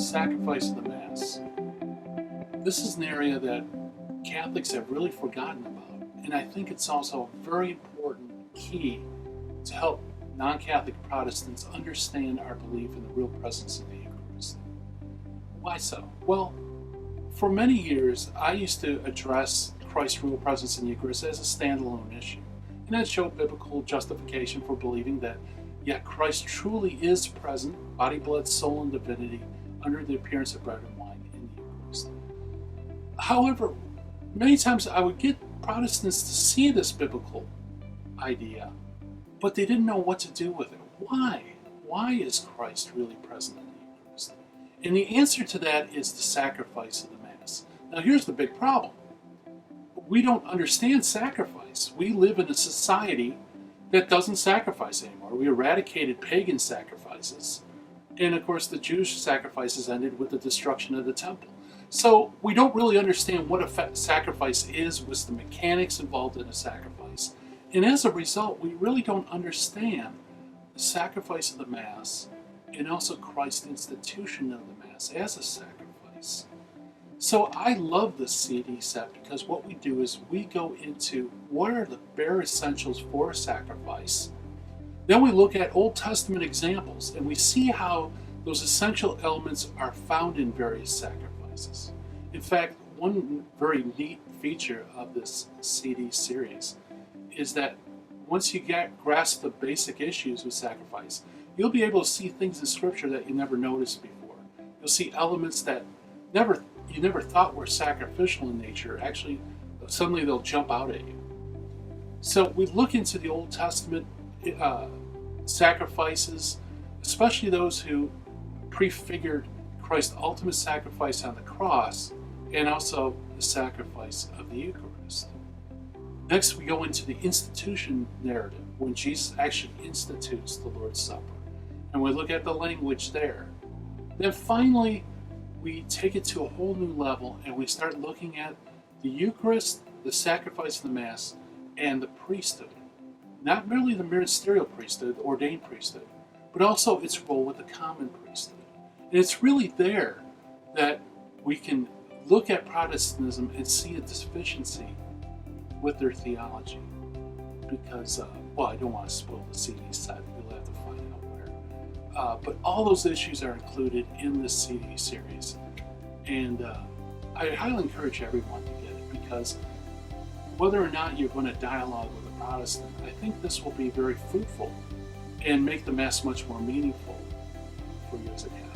sacrifice of the Mass. This is an area that Catholics have really forgotten about, and I think it's also a very important key to help non-Catholic Protestants understand our belief in the real presence of the Eucharist. Why so? Well, for many years, I used to address Christ's real presence in the Eucharist as a standalone issue, and I'd show biblical justification for believing that, yet Christ truly is present, body, blood, soul, and divinity, under the appearance of bread and wine in the Eucharist. However, many times I would get Protestants to see this biblical idea, but they didn't know what to do with it. Why? Why is Christ really present in the Eucharist? And the answer to that is the sacrifice of the Mass. Now here's the big problem. We don't understand sacrifice. We live in a society that doesn't sacrifice anymore. We eradicated pagan sacrifices. And of course the Jewish sacrifices ended with the destruction of the temple. So we don't really understand what a sacrifice is, what's the mechanics involved in a sacrifice. And as a result, we really don't understand the sacrifice of the Mass and also Christ's institution of the Mass as a sacrifice. So I love this CD set because what we do is we go into what are the bare essentials for a sacrifice. Then we look at Old Testament examples and we see how those essential elements are found in various sacrifices. In fact, one very neat feature of this CD series is that once you grasp the basic issues with sacrifice, you'll be able to see things in Scripture that you never noticed before. You'll see elements that you never thought were sacrificial in nature. Actually, suddenly they'll jump out at you. So we look into the Old Testament sacrifices, especially those who prefigured Christ's ultimate sacrifice on the cross and also the sacrifice of the Eucharist. Next, we go into the institution narrative, when Jesus actually institutes the Lord's Supper. And we look at the language there. Then finally, we take it to a whole new level and we start looking at the Eucharist, the sacrifice of the Mass, and the priesthood. Not merely the ministerial priesthood, the ordained priesthood, but also its role with the common priesthood. And it's really there that we can look at Protestantism and see a deficiency with their theology. Because, I don't want to spoil the CD set, you'll have to find out where. But all those issues are included in this CD series. And I highly encourage everyone to get it, because whether or not you're going to dialogue with a Protestant, I think this will be very fruitful and make the Mass much more meaningful for you as a Catholic.